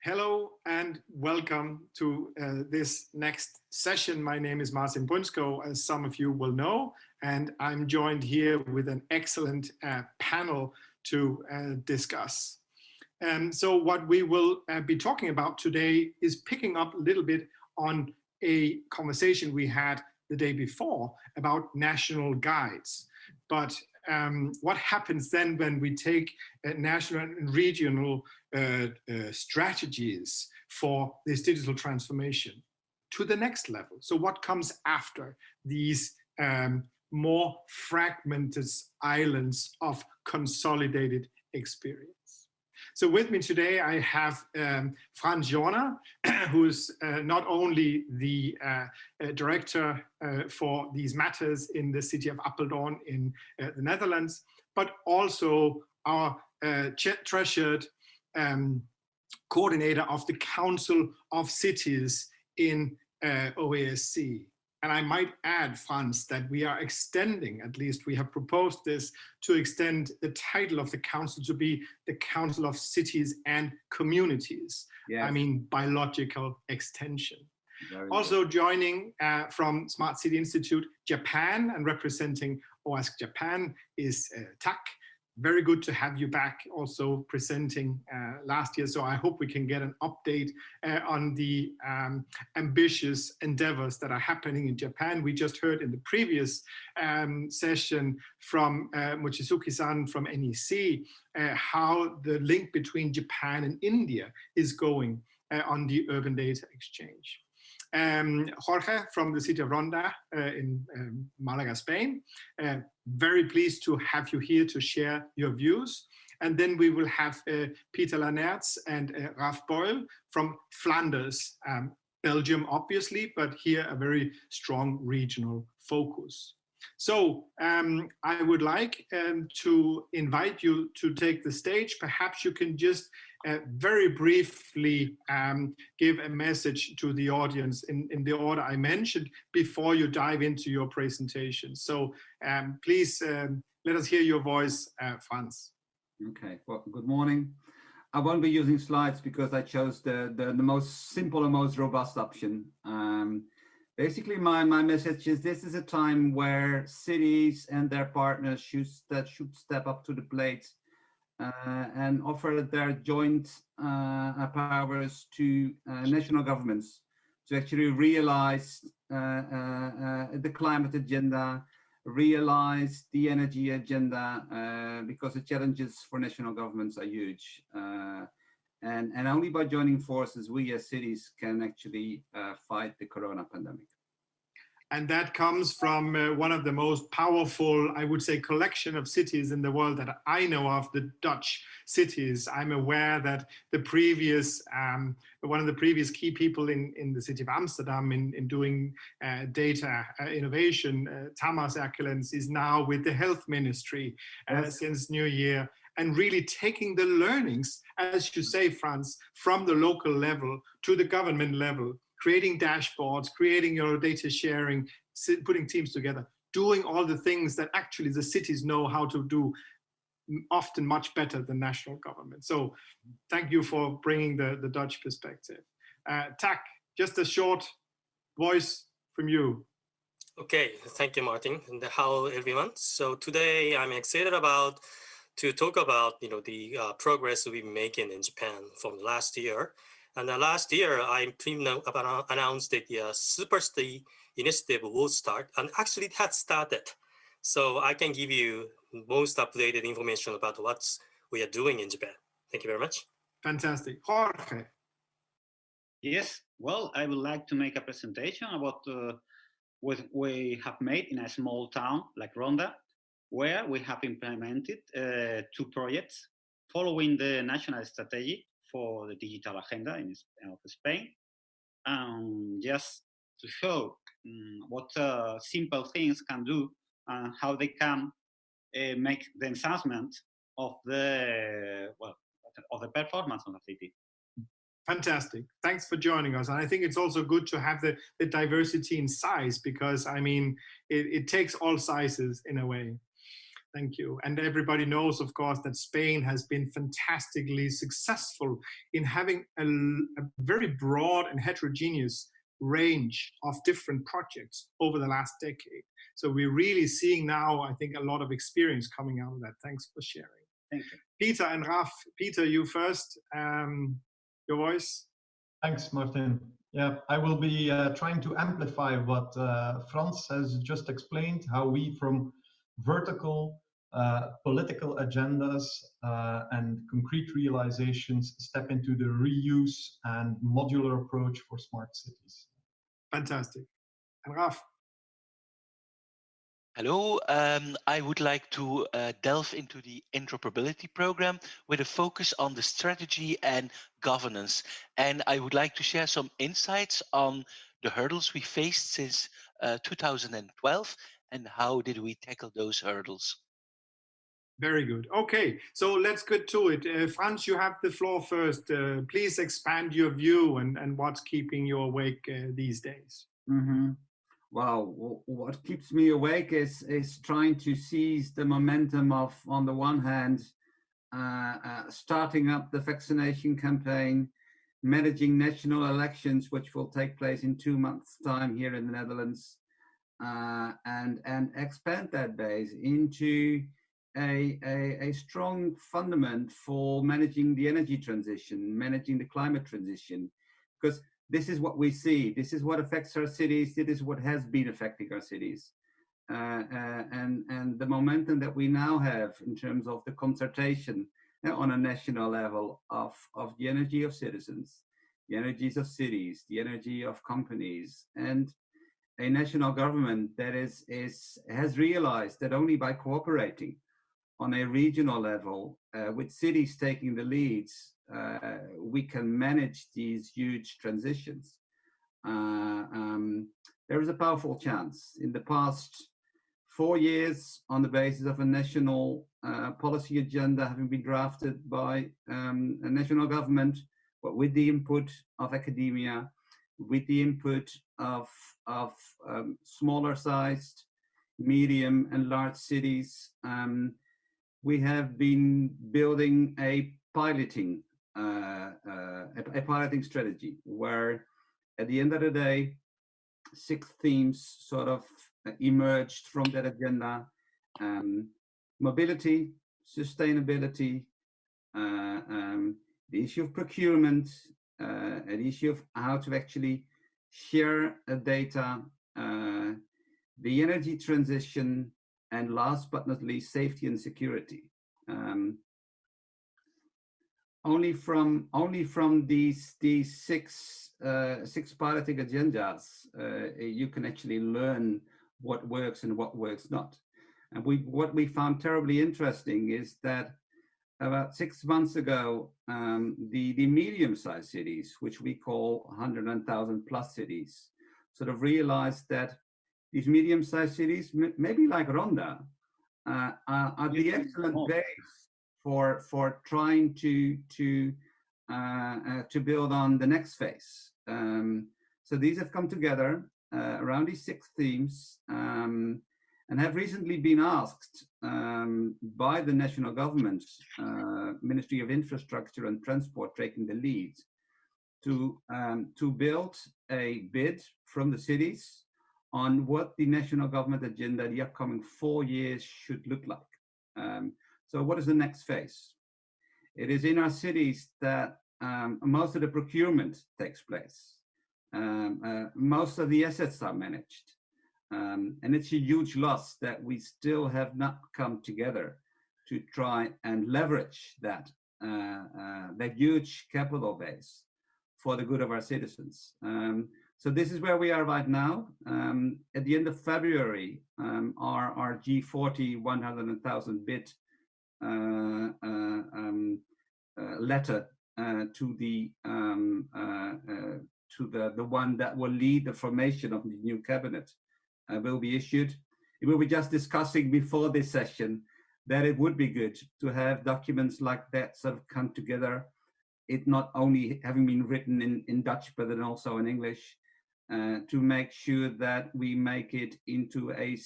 Hello and welcome to this next session. My name is Marcin Brunsko, as some of you will know, and I'm joined here with an excellent panel to discuss. So what we will be talking about today is picking up a little bit on a conversation we had the day before about national guides. But what happens then when we take national and regional strategies for this digital transformation to the next level? So what comes after these more fragmented islands of consolidated experience? So with me today, I have Frans Jorna, who's not only the director for these matters in the city of Apeldoorn in the Netherlands, but also our treasured coordinator of the Council of Cities in OASC. And I might add, Frans, that we are extending, at least we have proposed this, to extend the title of the council to be the Council of Cities and Communities. Yes. I mean, biological extension. Very also good. Joining from Smart City Institute Japan and representing OASC Japan is Tak. Very good to have you back, also presenting last year. So I hope we can get an update on the ambitious endeavors that are happening in Japan. We just heard in the previous session from Mochizuki-san from NEC how the link between Japan and India is going on the urban data exchange. Jorge from the city of Ronda in Malaga, Spain. Very pleased to have you here to share your views. And then we will have Pieter Lenaerts and Buyle from Flanders, Belgium, obviously, but here a very strong regional focus. So I would like to invite you to take the stage. Perhaps you can just very briefly give a message to the audience in the order I mentioned before you dive into your presentation. So please let us hear your voice, Frans. Okay, well, good morning. I won't be using slides because I chose the most simple and most robust option. Basically, my message is this is a time where cities and their partners should step up to the plate and offer their joint powers to national governments to actually realize the climate agenda, realize the energy agenda, because the challenges for national governments are huge. And only by joining forces, we as cities can actually fight the corona pandemic. And that comes from one of the most powerful, I would say, collection of cities in the world that I know of, the Dutch cities. I'm aware that the previous, one of the previous key people in the city of Amsterdam in doing data innovation, Thomas Erkelens, is now with the health ministry since New Year, and really taking the learnings, as you say, Frans, from the local level to the government level, creating dashboards, creating your data sharing, putting teams together, doing all the things that actually the cities know how to do often much better than national government. So thank you for bringing the Dutch perspective. Tak, just a short voice from you. Okay, thank you, Martin, and hello, everyone. So today I'm excited to talk about the progress we've been making in Japan from last year. And last year, I announced that the Super City initiative will start, and actually it had started. So I can give you most updated information about what we are doing in Japan. Thank you very much. Fantastic. Jorge. Yes, well, I would like to make a presentation about what we have made in a small town like Ronda, where we have implemented 2 projects following the national strategy for the digital agenda of Spain, just to show what simple things can do and how they can make the enhancement of the performance of the city. Fantastic. Thanks for joining us. And I think it's also good to have the diversity in size, because I mean, it takes all sizes in a way. Thank you. And everybody knows, of course, that Spain has been fantastically successful in having a very broad and heterogeneous range of different projects over the last decade. So we're really seeing now, I think, a lot of experience coming out of that. Thanks for sharing. Thank you. Pieter and Raf. Pieter, you first. Your voice. Thanks, Martin. Yeah, I will be trying to amplify what Frans has just explained, how we from vertical political agendas and concrete realizations step into the reuse and modular approach for smart cities. Fantastic. And Raf. Hello, I would like to delve into the interoperability program with a focus on the strategy and governance. And I would like to share some insights on the hurdles we faced since 2012 and how did we tackle those hurdles. Very good. Okay, so let's get to it. Frans, you have the floor first. Please expand your view and what's keeping you awake these days. Mm-hmm. Wow, what keeps me awake is trying to seize the momentum of, on the one hand, starting up the vaccination campaign, managing national elections, which will take place in 2 months' time here in the Netherlands, and expand that base into a strong fundament for managing the energy transition, managing the climate transition, because this is what we see. This is what affects our cities. This is what has been affecting our cities. And the momentum that we now have in terms of the concertation on a national level of the energy of citizens, the energies of cities, the energy of companies, and a national government that has realized that only by cooperating on a regional level, with cities taking the leads, we can manage these huge transitions. There is a powerful chance. In the past 4 years, on the basis of a national policy agenda having been drafted by a national government, but with the input of academia, with the input of smaller sized, medium and large cities, we have been building a piloting strategy where at the end of the day 6 themes sort of emerged from that agenda: mobility, sustainability, the issue of procurement, an issue of how to actually share data, the energy transition, and last but not least, safety and security. Only from these 6 piloting agendas, you can actually learn what works and what works not. And what we found terribly interesting is that about 6 months ago, the medium-sized cities, which we call 100,000 plus cities, sort of realized that these medium-sized cities, maybe like Ronda, are the excellent base for trying to build on the next phase. So these have come together around these 6 themes and have recently been asked by the national government, Ministry of Infrastructure and Transport taking the lead, to build a bid from the cities on what the national government agenda the upcoming 4 years should look like. So what is the next phase? It is in our cities that most of the procurement takes place. Most of the assets are managed. And it's a huge loss that we still have not come together to try and leverage that huge capital base for the good of our citizens. So this is where we are right now. At the end of February, our G40 100,000 bid letter to the one that will lead the formation of the new cabinet will be issued. We were just discussing before this session that it would be good to have documents like that sort of come together. It not only having been written in Dutch, but then also in English, to make sure that we make it into a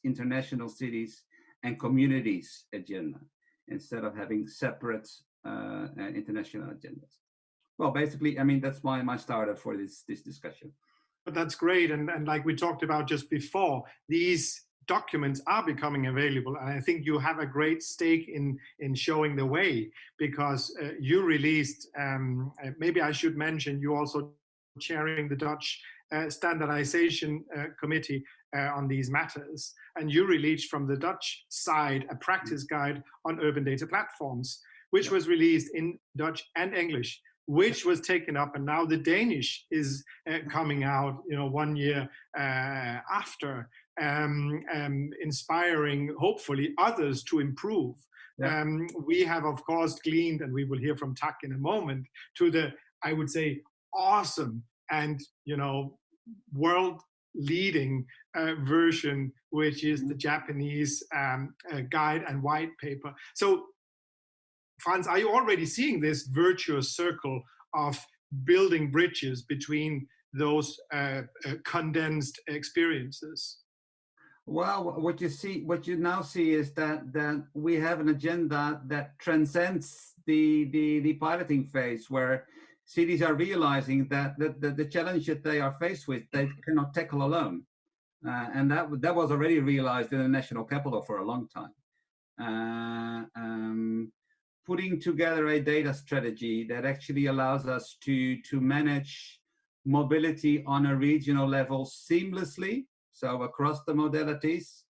international cities and communities agenda instead of having separate international agendas. Well, basically, I mean, that's my starter for this discussion. But that's great. And like we talked about just before, these documents are becoming available. And I think you have a great stake in showing the way, because you released, maybe I should mention, you also chairing the Dutch standardization committee on these matters. And you released from the Dutch side a practice guide on urban data platforms, which was released in Dutch and English, which was taken up, and now the Danish is coming out, 1 year after, inspiring hopefully others to improve. Yeah. We have of course gleaned, and we will hear from Tak in a moment, to the, I would say, awesome and world leading version, which is the Japanese guide and white paper. So Frans, are you already seeing this virtuous circle of building bridges between those condensed experiences? Well, what you now see is that we have an agenda that transcends the piloting phase, where cities are realizing that the challenge that they are faced with, they cannot tackle alone, and that was already realized in the national capital for a long time. Putting together a data strategy that actually allows us to manage mobility on a regional level seamlessly, so across the modalities,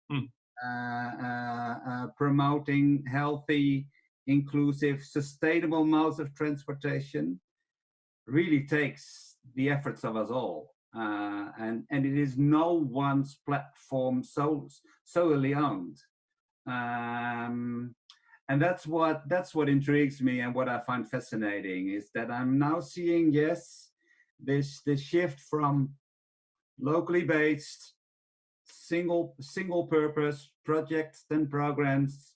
promoting healthy, inclusive, sustainable modes of transportation, really takes the efforts of us all. And it is no one's platform solely owned. And that's what intrigues me, and what I find fascinating is that I'm now seeing, yes, this shift from locally based, single purpose projects and programs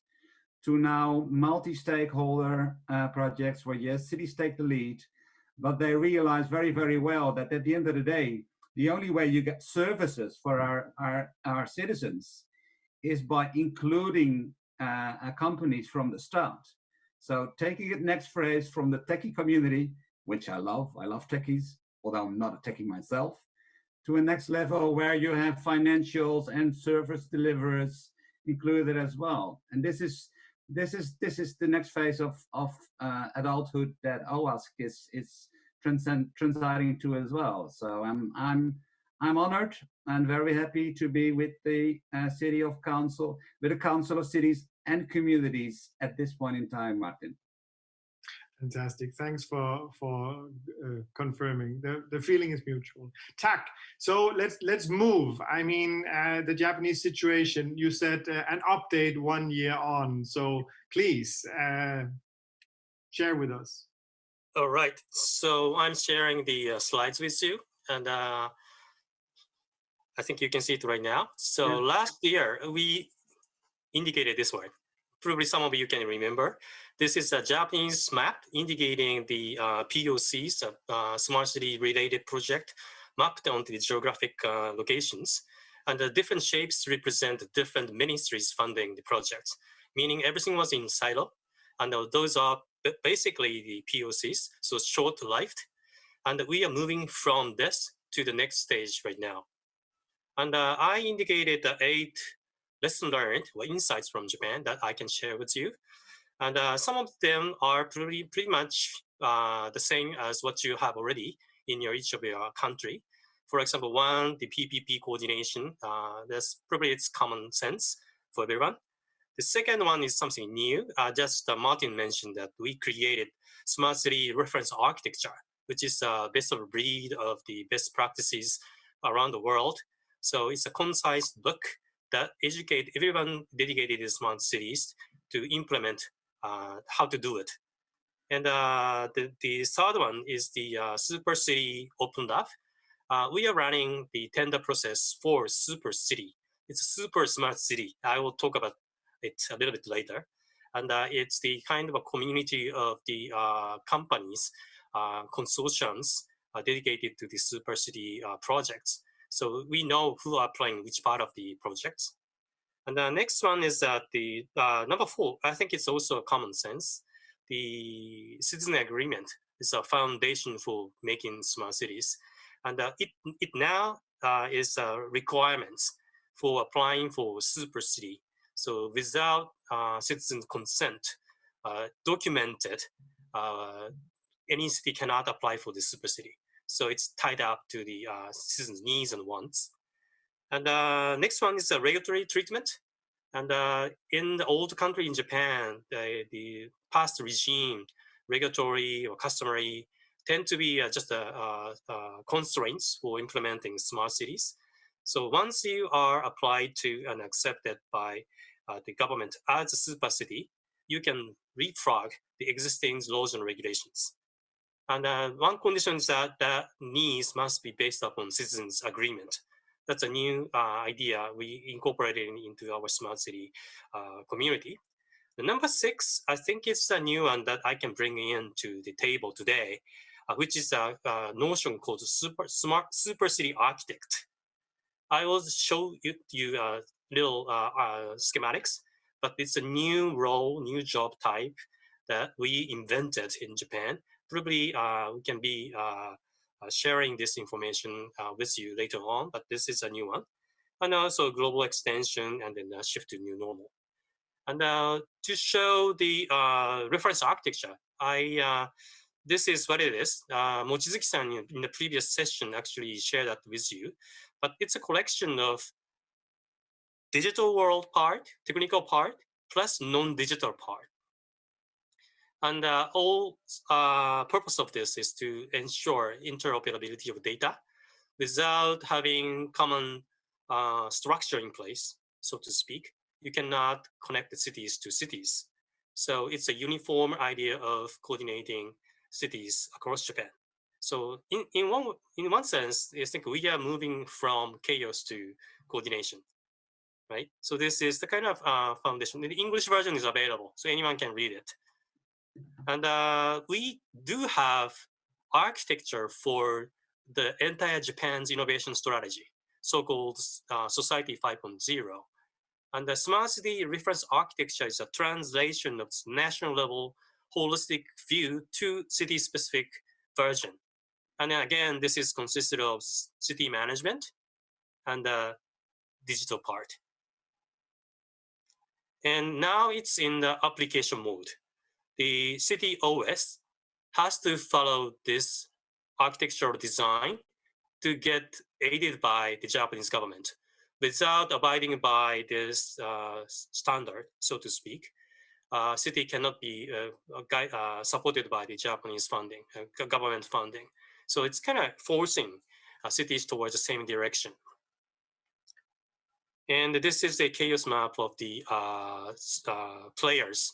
to now multi-stakeholder projects where, yes, cities take the lead, but they realize very, very well that at the end of the day, the only way you get services for our citizens is by including companies from the start. So taking it next phrase from the techie community, which I love techies, although I'm not a techie myself, to a next level where you have financials and service deliverers included as well. And this is the next phase of adulthood that OWASP is transiting to as well. So I'm honored and very happy to be with the City of Council, with the Council of Cities and Communities at this point in time, Martin. Fantastic. Thanks for confirming. The feeling is mutual. Tak, so let's move. I mean, the Japanese situation, you said an update 1 year on. So please share with us. All right. So I'm sharing the slides with you, and I think you can see it right now. So yeah. Last year, we indicated this way. Probably some of you can remember. This is a Japanese map indicating the POCs of smart city related project mapped onto the geographic locations. And the different shapes represent different ministries funding the projects, meaning everything was in silo. And those are basically the POCs, so short-lived. And we are moving from this to the next stage right now. And I indicated the 8 lessons learned or insights from Japan that I can share with you. And some of them are pretty much the same as what you have already in each of your country. For example, one, the PPP coordination. That's probably it's common sense for everyone. The second one is something new. Just Martin mentioned that we created Smart City Reference Architecture, which is best of breed of the best practices around the world. So it's a concise book that educate everyone dedicated to smart cities to implement how to do it. And the third one is the Super City Open Lab. We are running the tender process for Super City. It's a super smart city. I will talk about it a little bit later. And it's the kind of a community of the companies, consortiums dedicated to the Super City projects. So we know who are playing which part of the projects. And the next one is that the number 4, I think it's also a common sense. The citizen agreement is a foundation for making smart cities. And it now is requirements for applying for super city. So without citizen consent documented, any city cannot apply for the super city. So it's tied up to the citizens' needs and wants. And next one is the regulatory treatment. And in the old country in Japan, the past regime, regulatory or customary, tend to be just constraints for implementing smart cities. So once you are applied to and accepted by the government as a super city, you can leapfrog the existing laws and regulations. And one condition is that the needs must be based upon citizens' agreement. That's a new idea we incorporated into our smart city community. The number 6, I think it's a new one that I can bring into the table today, which is a notion called super city architect. I will show you little schematics, but it's a new role, new job type that we invented in Japan. Probably we can be sharing this information with you later on, but this is a new one. And also global extension and then shift to new normal. And to show the reference architecture, this is what it is. Mochizuki-san in the previous session actually shared that with you, but it's a collection of digital world part, technical part, plus non-digital part. And all purpose of this is to ensure interoperability of data without having common structure in place, so to speak. You cannot connect the cities to cities. So it's a uniform idea of coordinating cities across Japan. So in one sense, I think we are moving from chaos to coordination, right? So this is the kind of foundation. The English version is available, so anyone can read it. And we do have architecture for the entire Japan's innovation strategy, so-called Society 5.0. And the smart city reference architecture is a translation of national level holistic view to city-specific version. And again, this is consisted of city management and the digital part. And now it's in the application mode. The city OS has to follow this architectural design to get aided by the Japanese government without abiding by this standard, so to speak. City cannot be supported by the Japanese funding, government funding. So it's kind of forcing cities towards the same direction. And this is a chaos map of the players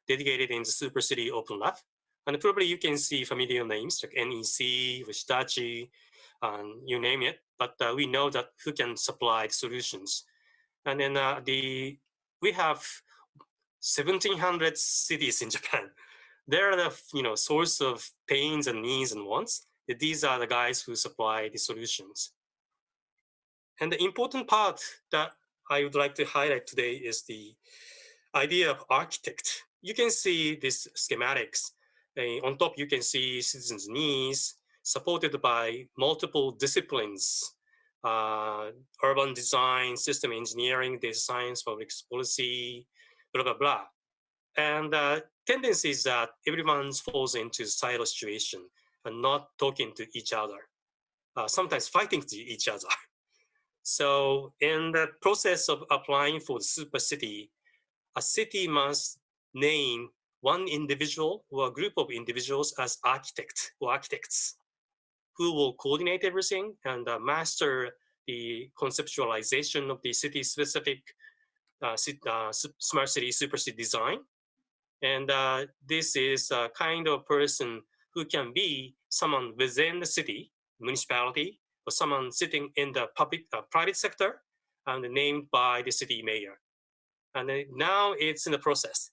dedicated in the Super City Open Lab. And probably you can see familiar names like NEC, Hitachi, you name it. But we know that who can supply the solutions. And then we have 1,700 cities in Japan. They're the source of pains and needs and wants. These are the guys who supply the solutions. And the important part that I would like to highlight today is the idea of architect. You can see these schematics. On top, you can see citizens' needs supported by multiple disciplines, urban design, system engineering, data science, public policy, blah, blah, blah. And the tendency is that everyone falls into silo situation and not talking to each other, sometimes fighting to each other. So in the process of applying for the super city, a city must name one individual or a group of individuals as architect or architects who will coordinate everything and master the conceptualization of the city-specific smart city, super city design. And this is a kind of person who can be someone within the city, municipality, or someone sitting in the public private sector and named by the city mayor. And now it's in the process.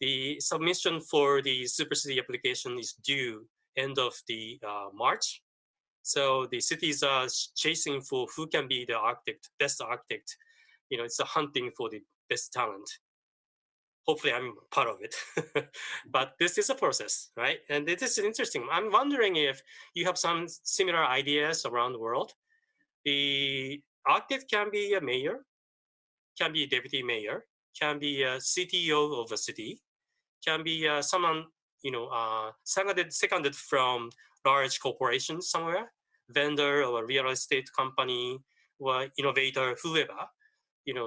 The submission for the super city application is due end of the March. So the cities are chasing for who can be the architect, best architect. It's a hunting for the best talent. Hopefully I'm part of it. But this is a process, right? And it is interesting. I'm wondering if you have some similar ideas around the world. The architect can be a mayor, can be a deputy mayor, can be a CTO of a city, can be someone, seconded from large corporations somewhere, vendor or a real estate company or innovator, whoever,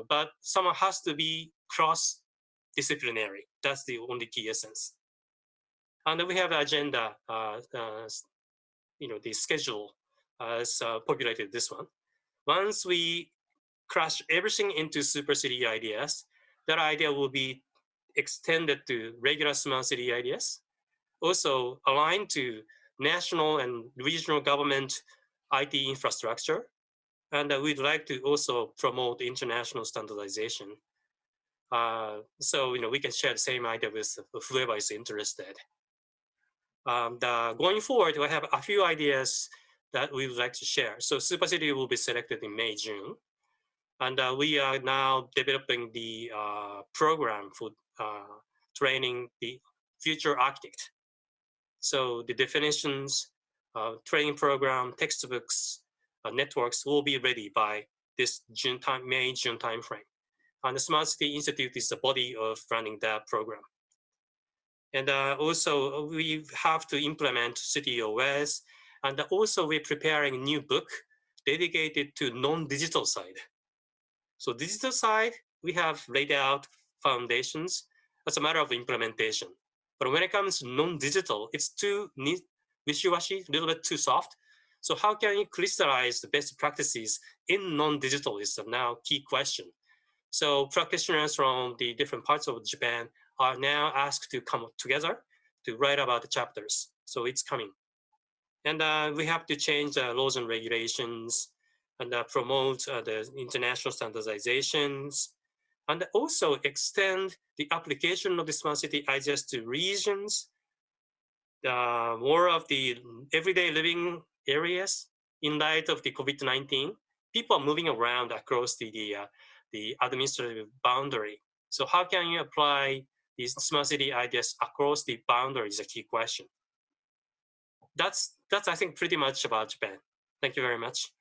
but someone has to be cross-disciplinary. That's the only key essence. And then we have agenda, the schedule has populated this one. Once we crush everything into super city ideas, that idea will be extended to regular smart city ideas, also aligned to national and regional government IT infrastructure. And we'd like to also promote international standardization. So, we can share the same idea with whoever is interested. Going forward, we have a few ideas that we would like to share. So Super City will be selected in May, June. And we are now developing the program for training the future architect. So the definitions, training program, textbooks, networks will be ready by this May, June timeframe. And the Smart City Institute is the body of running that program. And also we have to implement CityOS. And also we're preparing a new book dedicated to non-digital side. So digital side, we have laid out foundations. That's a matter of implementation. But when it comes to non-digital, it's too wishy-washy, a little bit too soft. So how can you crystallize the best practices in non-digital is the now key question. So practitioners from the different parts of Japan are now asked to come together to write about the chapters. So it's coming. And we have to change the laws and regulations and promote the international standardizations, and also extend the application of the smart city ideas to regions, more of the everyday living areas in light of the COVID-19. People are moving around across the administrative boundary. So how can you apply these smart city ideas across the boundary is a key question. That's I think pretty much about Japan. Thank you very much.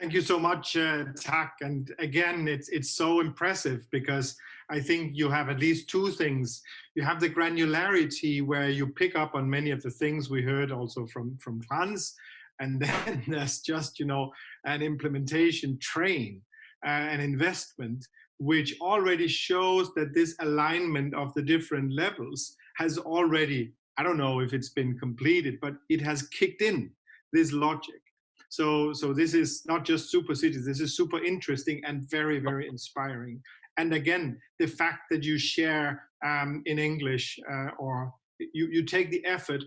Thank you so much, Tak. And again, it's so impressive because I think you have at least two things. You have the granularity where you pick up on many of the things we heard also from Frans. And then there's just, an implementation train, an investment, which already shows that this alignment of the different levels has already, I don't know if it's been completed, but it has kicked in this logic. So this is not just super cities, this is super interesting and very, very inspiring. And again, the fact that you share in English or you take the effort,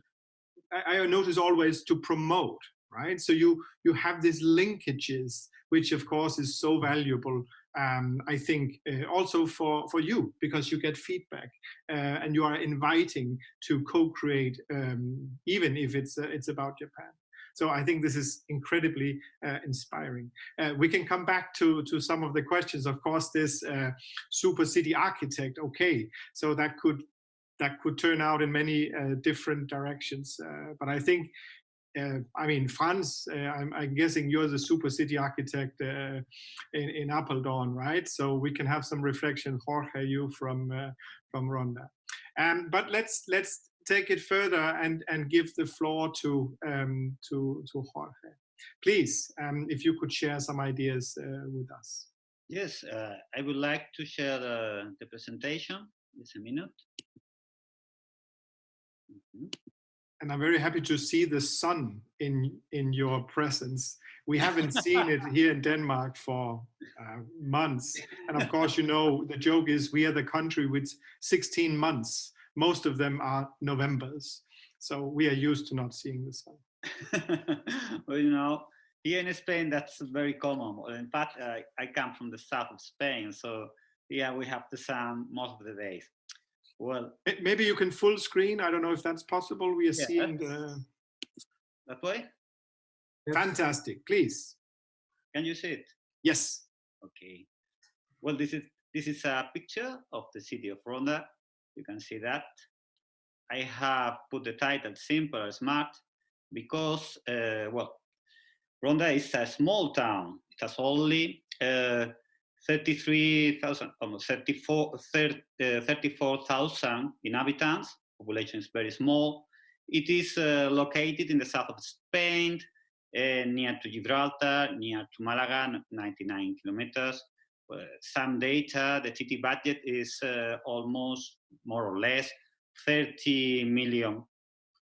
I notice always to promote, right? So you have these linkages, which of course is so valuable, I think also for you, because you get feedback and you are inviting to co-create, even if it's about Japan. So I think this is incredibly inspiring. We can come back to some of the questions. Of course, this super city architect, okay, so that could turn out in many different directions. But I think, Frans, I'm guessing you're the super city architect in Apeldoorn, right? So we can have some reflection, Jorge, you from Ronda. But let's take it further and give the floor to Jorge. Please, if you could share some ideas with us. Yes, I would like to share the presentation. Just a minute. And I'm very happy to see the sun in your presence. We haven't seen it here in Denmark for months. And of course, the joke is we are the country with 16 months. Most of them are Novembers. So we are used to not seeing the sun. Well, here in Spain, that's very common. In fact, I come from the south of Spain. So yeah, we have the sun most of the days. Well, maybe you can full screen. I don't know if that's possible. We are seeing that way. Fantastic, please. Can you see it? Yes. Okay. Well, this is This is a picture of the city of Ronda. You can see that. I have put the title Simple and Smart because, well, Ronda is a small town. It has only 33,000, almost 34,000 inhabitants. Population is very small. It is located in the south of Spain, near to Gibraltar, near to Malaga, 99 kilometers. Some data, the city budget is almost, more or less, 30 million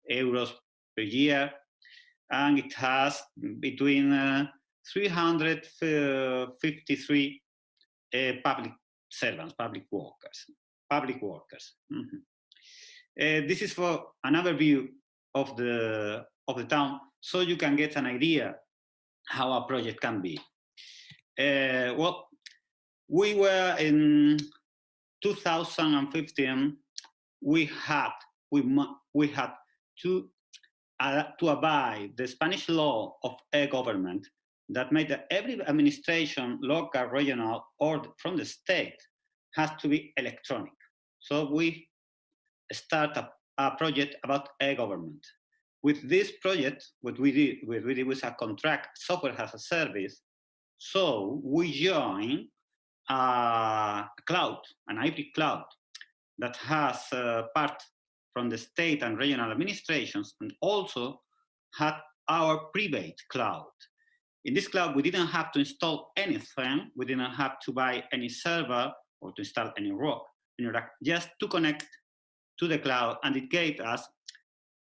euros per year. And it has between 353 public servants, public workers. Mm-hmm. This is for another view of the town, so you can get an idea how a project can be. Well, we were in 2015. We had to abide the Spanish law of e-government that made that every administration, local, regional, or from the state, has to be electronic. So we start a project about e-government. With this project, what we did was a contract, software as a service. So we join a cloud, an hybrid cloud that has part from the state and regional administrations, and also had our private cloud. In this cloud, we didn't have to install anything. We didn't have to buy any server or to install any rack, just to connect to the cloud, and it gave us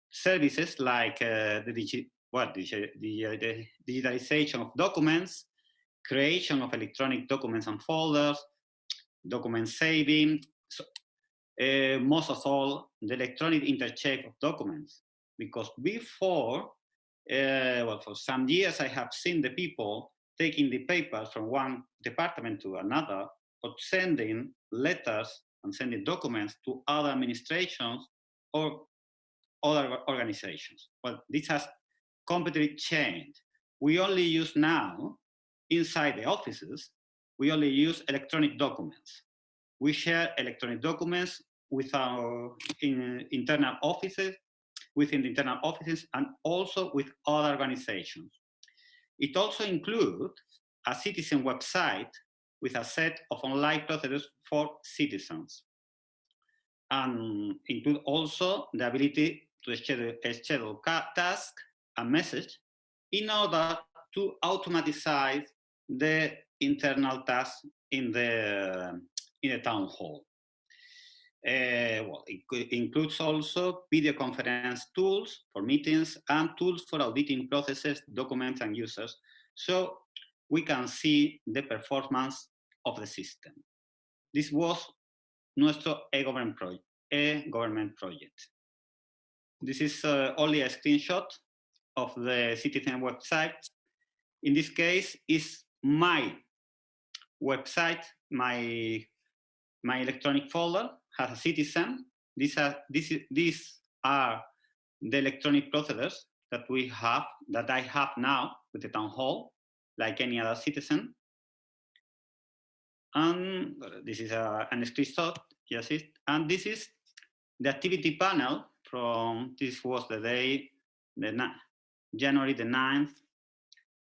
services like the digitalization of documents, creation of electronic documents and folders, document saving, so, most of all, the electronic interchange of documents. Because before, well, for some years, I have seen the people taking the papers from one department to another, or sending letters and sending documents to other administrations or other organizations. Well, this has completely changed. We only use now, inside the offices, we only use electronic documents. We share electronic documents with our internal offices, within the internal offices, and also with other organizations. It also includes a citizen website with a set of online procedures for citizens, and include also the ability to schedule tasks and message in order to automatize the internal tasks in the town hall. Well, it includes also video conference tools for meetings and tools for auditing processes, documents, and users, so we can see the performance of the system. This was nuestro e-government project. This is only a screenshot of the citizen website. In this case, is my website, my electronic folder has a citizen. These are the electronic procedures that we have, that I have now with the town hall, like any other citizen. And this is an screenshot, yes, and this is the activity panel from, this was the day, January the 9th,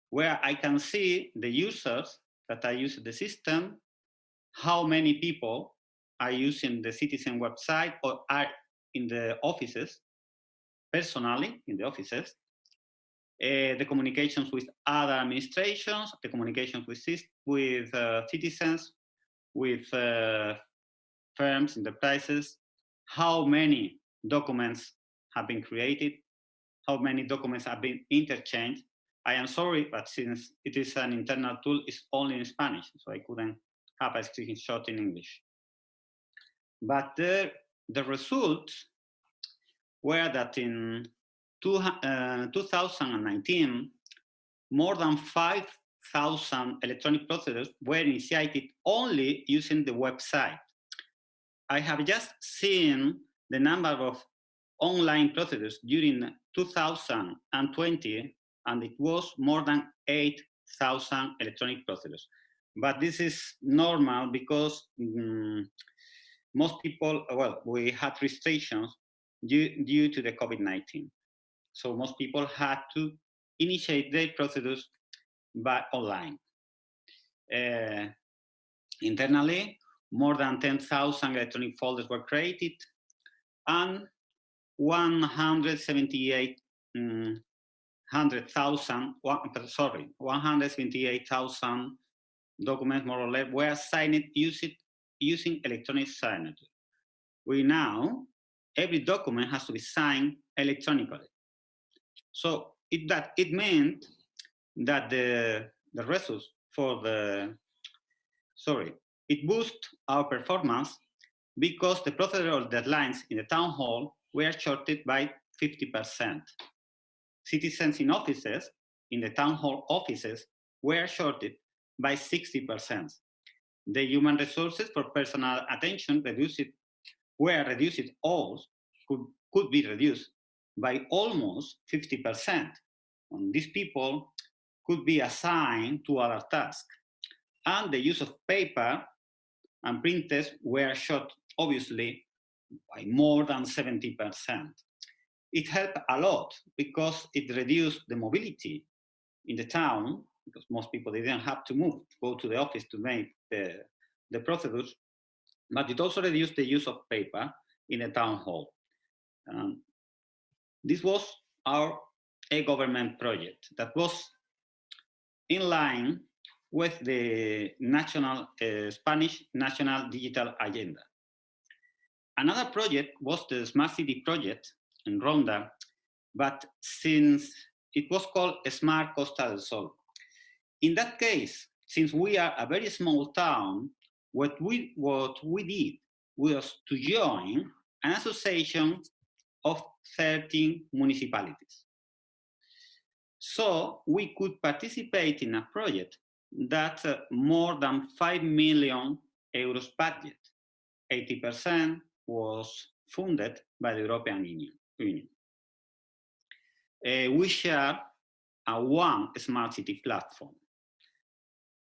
where I can see the users that are using the system, how many people are using the citizen website or are in the offices, personally in the offices, the communications with other administrations, the communications with citizens, with firms, enterprises, how many documents have been created, how many documents have been interchanged. I am sorry, but since it is an internal tool, it's only in Spanish, so I couldn't have a screenshot in English. But the results were that in 2019, more than 5,000 electronic procedures were initiated only using the website. I have just seen the number of online procedures during 2020, and it was more than 8,000 electronic procedures. But this is normal because most people, well, we had restrictions due to the COVID-19. So most people had to initiate their procedures by online. Internally, more than 10,000 electronic folders were created, and 178,000 documents, more or less, were signed using electronic signature. Every document has to be signed electronically. So it meant that the results for it boosts our performance because the procedural deadlines in the town hall were shortened by 50%. Citizens in offices, in the town hall offices, were shortened by 60%. The human resources for personal attention could be reduced by almost 50%. And these people could be assigned to other tasks. And the use of paper and printers were shot, obviously, by more than 70%. It helped a lot because it reduced the mobility in the town, because most people didn't have to move, to go to the office to make the procedures, but it also reduced the use of paper in the town hall. This was our e-government project that was in line with the Spanish National Digital Agenda. Another project was the Smart City project in Ronda, but since it was called Smart Costa del Sol. In that case, since we are a very small town, what we did was to join an association of 13 municipalities. So we could participate in a project that more than 5 million euros budget. 80% was funded by the European Union. We share a one smart city platform.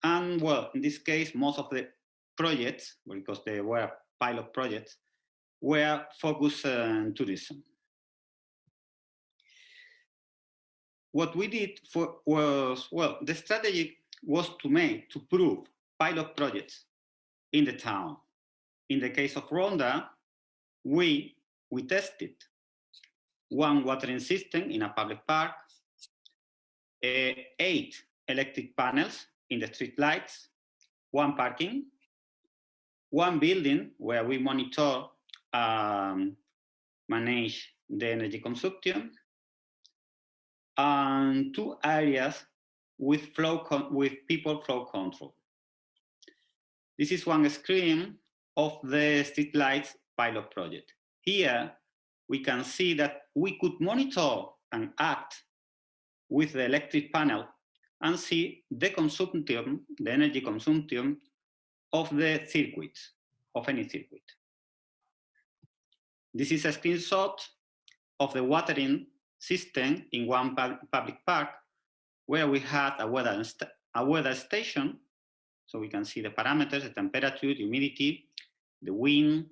And well, in this case, most of the projects, because they were pilot projects, were focused on tourism. What we did was, well, the strategy was to prove pilot projects in the town. In the case of Ronda, we tested one watering system in a public park, 8 electric panels in the street lights, 1 parking, 1 building where we monitor manage the energy consumption, and 2 areas with people flow control. This is one screen of the streetlights pilot project. Here we can see that we could monitor and act with the electric panel and see the consumption, the energy consumption of the circuits, of any circuit. This is a screenshot of the watering system in one public park where we had a weather station, so we can see the parameters, the temperature, the humidity, the wind,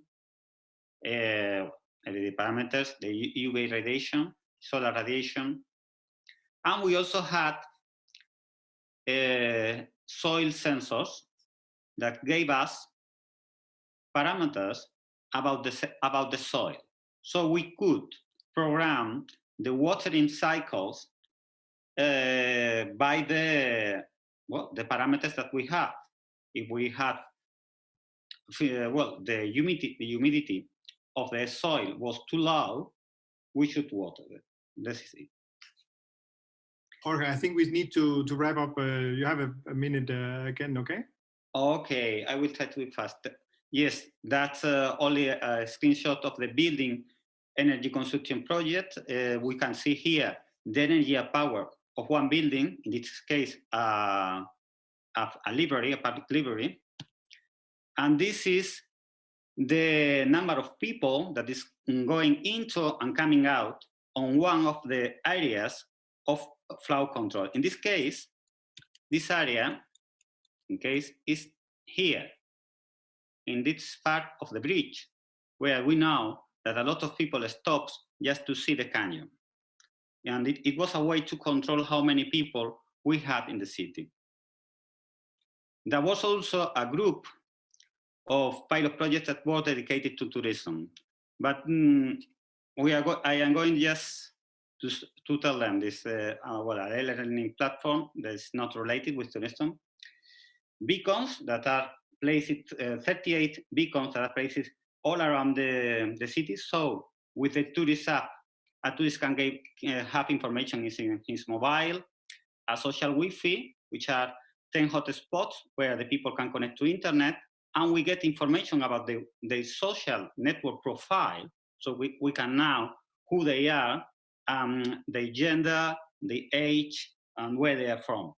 the parameters, the UV radiation, solar radiation. And we also had soil sensors that gave us parameters about the soil. So we could program the watering cycles by the parameters that we have. If we have, the humidity of the soil was too low, we should water it. This is it. Jorge, I think we need to wrap up. You have a minute again, okay? Okay, I will try to be fast. Yes, that's only a screenshot of the building energy consumption project. We can see here the energy power of one building, in this case, a library, a public library. And this is the number of people that is going into and coming out on one of the areas of flow control. In this case, this area in case, is here, in this part of the bridge, where we know that a lot of people stop just to see the canyon. And it was a way to control how many people we had in the city. There was also a group of pilot projects that were dedicated to tourism. But I am going just to tell them this, well, a learning platform that is not related with tourism. Beacons that are placed, 38 beacons that are placed all around the city. So with the tourist app, a tourist can have information in his mobile, a social Wi-Fi, which are 10 hotspots where the people can connect to internet, and we get information about the social network profile. So we can know who they are, their gender, the age, and where they are from.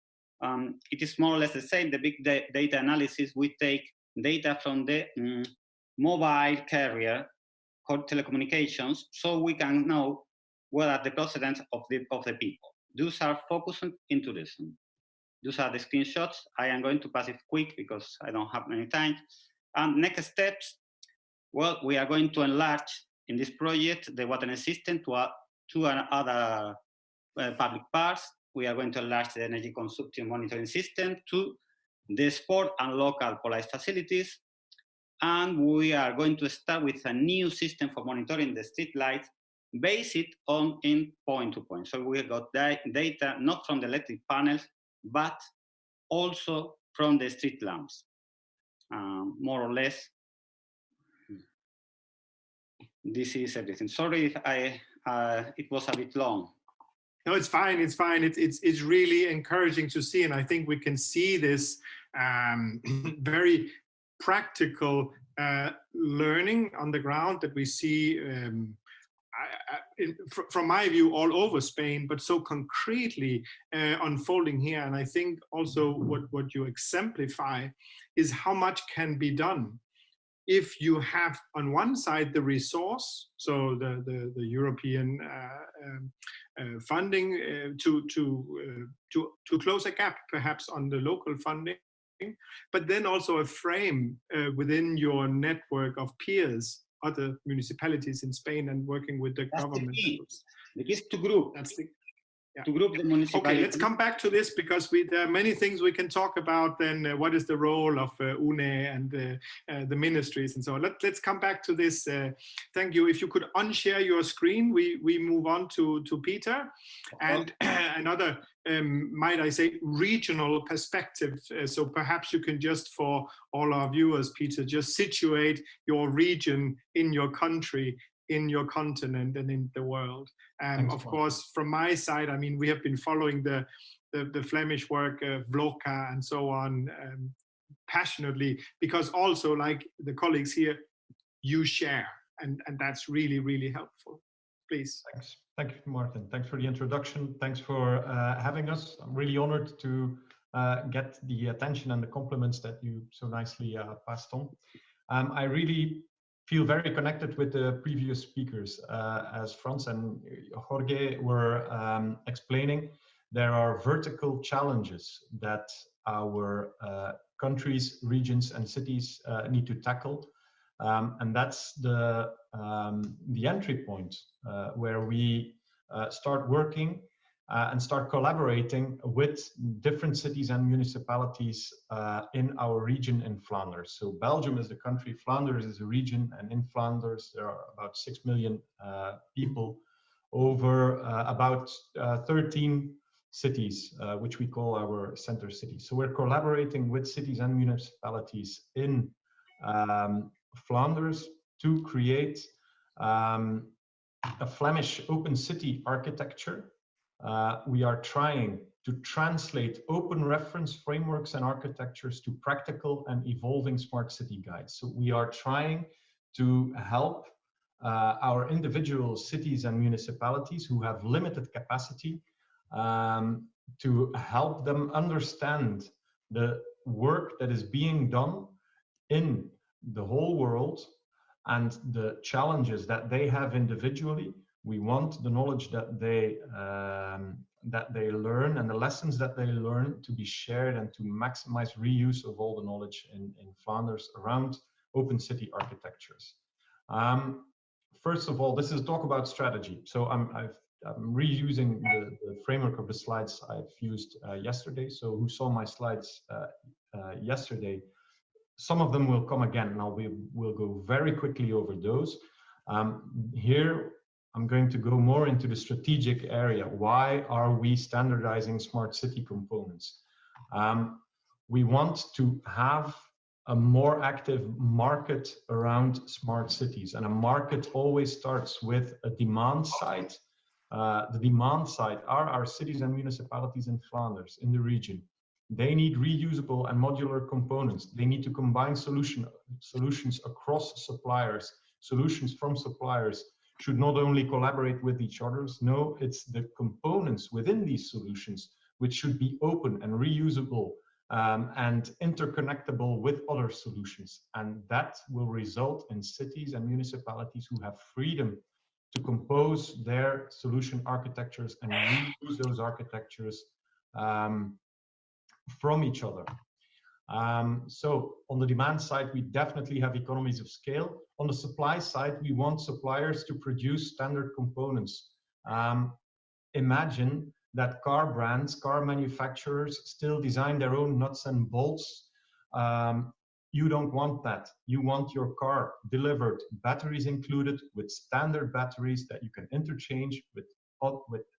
It is more or less the same. The big data analysis, we take data from the mobile carrier called telecommunications, so we can know what are the precedents of the people. Those are focused in tourism. Those are the screenshots. I am going to pass it quick because I don't have many time. And next steps, well, we are going to enlarge in this project the water system to other public parks. We are going to enlarge the energy consumption monitoring system to the sport and local police facilities. And we are going to start with a new system for monitoring the street lights based on in point-to-point. So we got data not from the electric panels, but also from the street lamps, more or less. This is everything. Sorry if it was a bit long. No, it's fine. It's fine. It's really encouraging to see, and I think we can see this very practical learning on the ground that we see from my view all over Spain, but so concretely unfolding here. And I think also what you exemplify is how much can be done if you have on one side the resource, so the European funding to close a gap perhaps on the local funding, but then also a frame within your network of peers, other municipalities in Spain, and working with the government. The key is to group. That's the To group the municipalities. Okay, let's come back to this because there are many things we can talk about. Then what is the role of UNE and the ministries and so on. Let's come back to this. Thank you. If you could unshare your screen, we move on to Pieter and another, might I say, regional perspective. So perhaps you can just, for all our viewers, Pieter, just situate your region in your country, in your continent, and in the world. Of course, from my side, I mean, we have been following the Flemish work of Vloka and so on passionately, because also, like the colleagues here, you share, and that's really, really helpful. Please. Thanks. Thank you, Martin. Thanks for the introduction. Thanks for having us. I'm really honored to get the attention and the compliments that you so nicely passed on. I really feel very connected with the previous speakers. As Frans and Jorge were explaining, there are vertical challenges that our countries, regions, and cities need to tackle. And that's the entry point where we start working and start collaborating with different cities and municipalities in our region in Flanders. So Belgium is the country, Flanders is a region, and in Flanders there are about 6 million people over about 13 cities, which we call our center cities. So we're collaborating with cities and municipalities in Flanders to create a Flemish open city architecture. We are trying to translate open reference frameworks and architectures to practical and evolving smart city guides. So we are trying to help our individual cities and municipalities who have limited capacity to help them understand the work that is being done in the whole world and the challenges that they have individually. We want the knowledge that they that they learn and the lessons that they learn to be shared and to maximize reuse of all the knowledge in Flanders around open city architectures. First of all, this is a talk about strategy. So I'm reusing the framework of the slides I've used yesterday. So who saw my slides yesterday, some of them will come again. Now we'll go very quickly over those. Here, I'm going to go more into the strategic area. Why are we standardizing smart city components? We want to have a more active market around smart cities, and a market always starts with a demand side. The demand side are our cities and municipalities in Flanders, in the region. They need reusable and modular components. They need to combine solutions across suppliers. Solutions from suppliers should not only collaborate with each other. No, it's the components within these solutions which should be open and reusable and interconnectable with other solutions. And that will result in cities and municipalities who have freedom to compose their solution architectures and reuse those architectures from each other. So on the demand side, we definitely have economies of scale. On the supply side, we want suppliers to produce standard components. Imagine that car brands, car manufacturers still design their own nuts and bolts. You don't want that. You want your car delivered, batteries included, with standard batteries that you can interchange with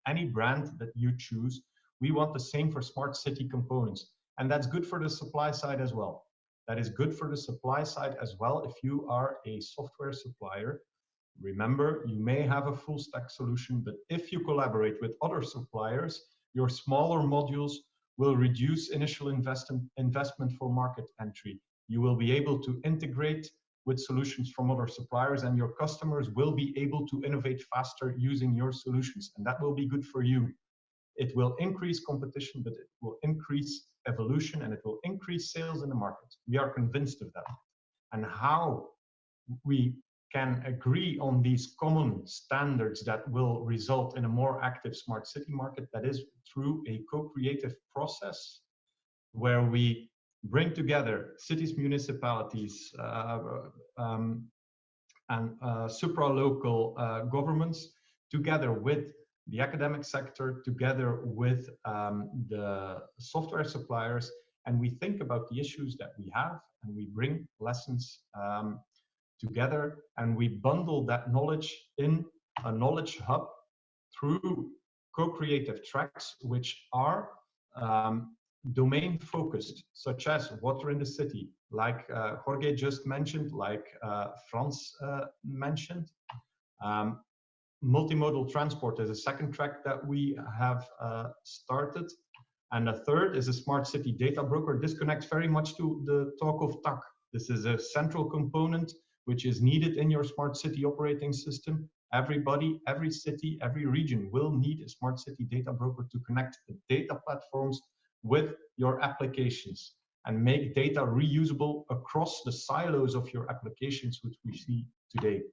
any brand that you choose. We want the same for smart city components. And that's good for the supply side as well. That is good for the supply side as well if you are a software supplier. Remember, you may have a full stack solution, but if you collaborate with other suppliers, your smaller modules will reduce initial investment for market entry. You will be able to integrate with solutions from other suppliers, and your customers will be able to innovate faster using your solutions, and that will be good for you. It will increase competition, but it will increase evolution, and it will increase sales in the market. We are convinced of that. And how we can agree on these common standards that will result in a more active smart city market, that is through a co-creative process where we bring together cities, municipalities, and supra-local governments together with the academic sector, together with the software suppliers, and we think about the issues that we have, and we bring lessons together, and we bundle that knowledge in a knowledge hub through co-creative tracks, which are domain focused, such as water in the city, like Jorge just mentioned, like Frans mentioned. Multimodal transport is a second track that we have started. And a third is a smart city data broker. This connects very much to the talk of TAC. This is a central component which is needed in your smart city operating system. Everybody, every city, every region will need a smart city data broker to connect the data platforms with your applications and make data reusable across the silos of your applications, which we see today.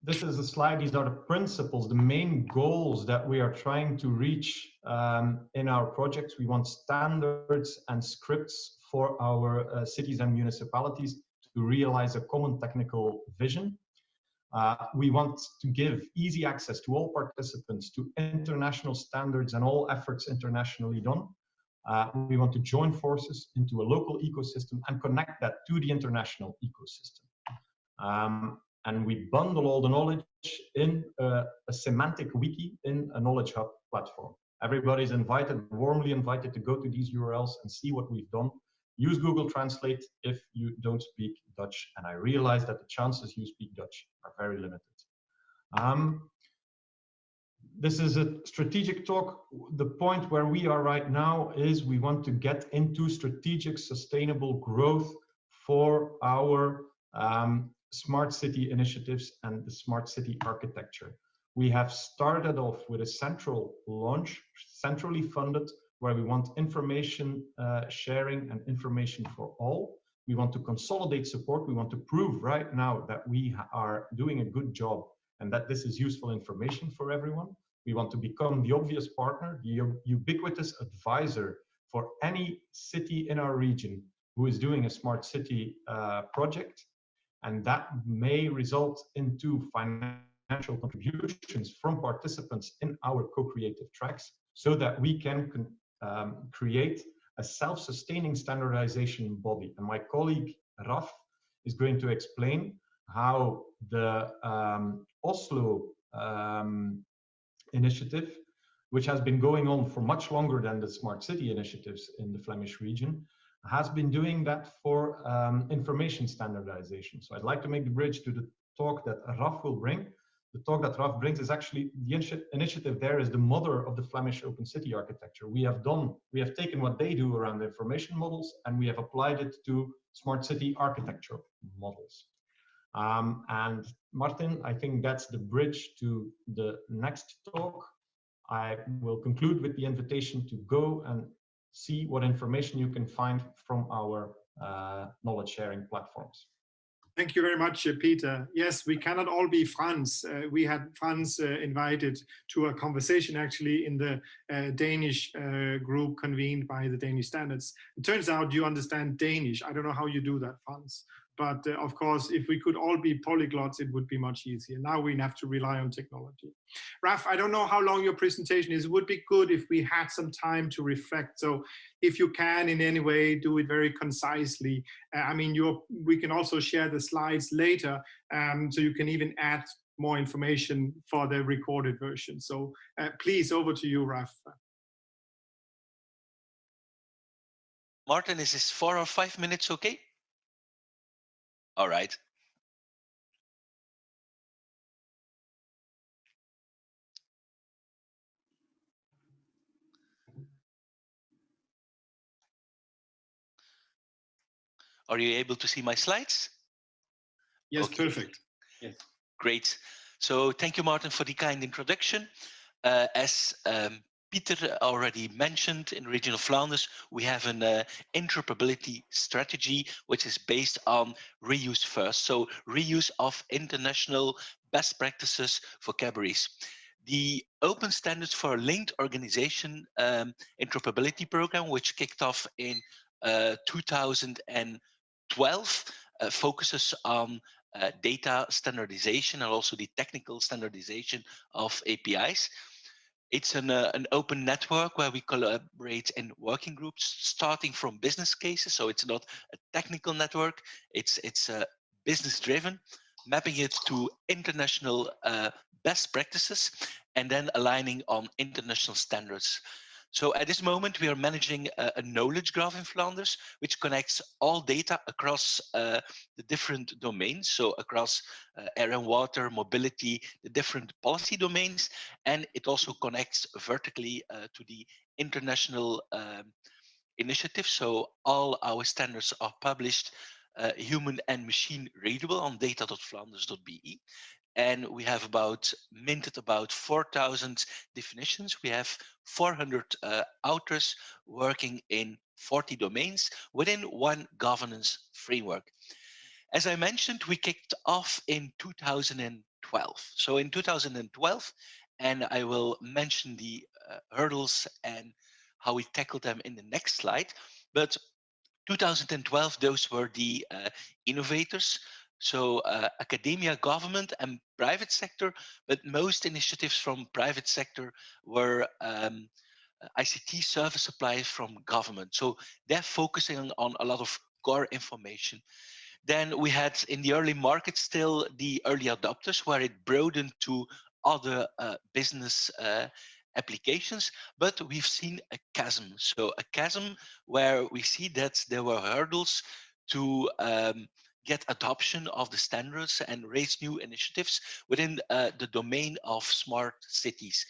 This is a slide. These are the principles, the main goals that we are trying to reach in our projects. We want standards and scripts for our cities and municipalities to realize a common technical vision. We want to give easy access to all participants to international standards and all efforts internationally done. We want to join forces into a local ecosystem and connect that to the international ecosystem. And we bundle all the knowledge in a semantic wiki in a knowledge hub platform. Everybody's invited, warmly invited, to go to these URLs and see what we've done. Use Google Translate if you don't speak Dutch. And I realize that the chances you speak Dutch are very limited. This is a strategic talk. The point where we are right now is we want to get into strategic sustainable growth for our smart city initiatives and the smart city architecture. We have started off with a central launch, centrally funded, where we want information sharing and information for all. We want to consolidate support. We want to prove right now that we are doing a good job and that this is useful information for everyone. We want to become the obvious partner, the ubiquitous advisor for any city in our region who is doing a smart city project. And that may result into financial contributions from participants in our co-creative tracks, so that we can create a self-sustaining standardization body. And my colleague Raf is going to explain how the Oslo initiative, which has been going on for much longer than the smart city initiatives in the Flemish region, has been doing that for information standardization. So I'd like to make the bridge to the talk that Raf will bring. The talk that Raf brings is actually, the initiative there is the mother of the Flemish open city architecture. We have taken what they do around the information models, and we have applied it to smart city architecture models. And Martin, I think that's the bridge to the next talk. I will conclude with the invitation to go and see what information you can find from our knowledge sharing platforms. Thank you very much, Pieter. Yes, we cannot all be Frans. We had Frans invited to a conversation actually in the Danish group convened by the Danish Standards. It turns out you understand Danish. I don't know how you do that, Frans. But of course, if we could all be polyglots, it would be much easier. Now we have to rely on technology. Raf, I don't know how long your presentation is. It would be good if we had some time to reflect. So if you can in any way, do it very concisely. I mean, we can also share the slides later, so you can even add more information for the recorded version. So please, over to you, Raf. Martin, is this 4 or 5 minutes okay? All right. Are you able to see my slides? Yes, okay. Perfect. Yes. Great. So thank you, Martin, for the kind introduction. As Pieter already mentioned, in the region of Flanders, we have an interoperability strategy, which is based on reuse first. So reuse of international best practices vocabularies. The Open Standards for Linked Organization interoperability program, which kicked off in 2012, focuses on data standardization and also the technical standardization of APIs. It's an open network where we collaborate in working groups, starting from business cases. So it's not a technical network. It's business driven, mapping it to international best practices, and then aligning on international standards. So at this moment, we are managing a knowledge graph in Flanders, which connects all data across the different domains. So across air and water, mobility, the different policy domains. And it also connects vertically to the international initiatives. So all our standards are published human and machine readable on data.flanders.be. And we have minted about 4,000 definitions. We have 400 authors working in 40 domains within one governance framework. As I mentioned, we kicked off in 2012. So in 2012, and I will mention the hurdles and how we tackled them in the next slide. But 2012, those were the innovators. So academia, government, and private sector, but most initiatives from private sector were ICT service suppliers from government. So they're focusing on a lot of core information. Then we had in the early market still the early adopters, where it broadened to other business applications, but we've seen a chasm. So a chasm where we see that there were hurdles to get adoption of the standards and raise new initiatives within the domain of smart cities.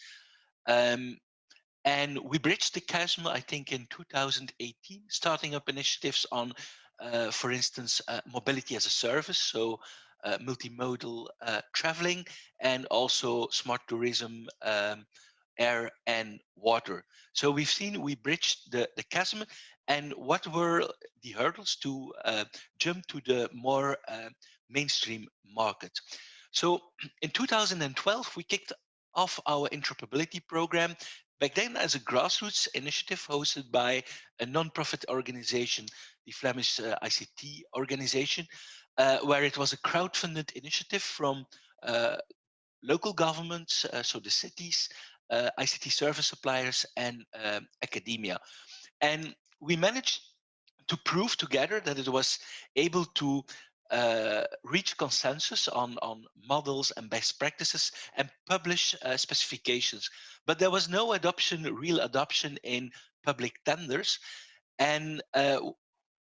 And we bridged the chasm, I think, in 2018, starting up initiatives on, for instance, mobility as a service, so multimodal traveling, and also smart tourism, air and water. So we've seen we bridged the chasm. And what were the hurdles to jump to the more mainstream market? So in 2012, we kicked off our interoperability program, back then as a grassroots initiative hosted by a non-profit organization, the Flemish ICT organization, where it was a crowdfunded initiative from local governments, so the cities, ICT service suppliers, and academia. And we managed to prove together that it was able to reach consensus on models and best practices and publish specifications. But there was no real adoption in public tenders. And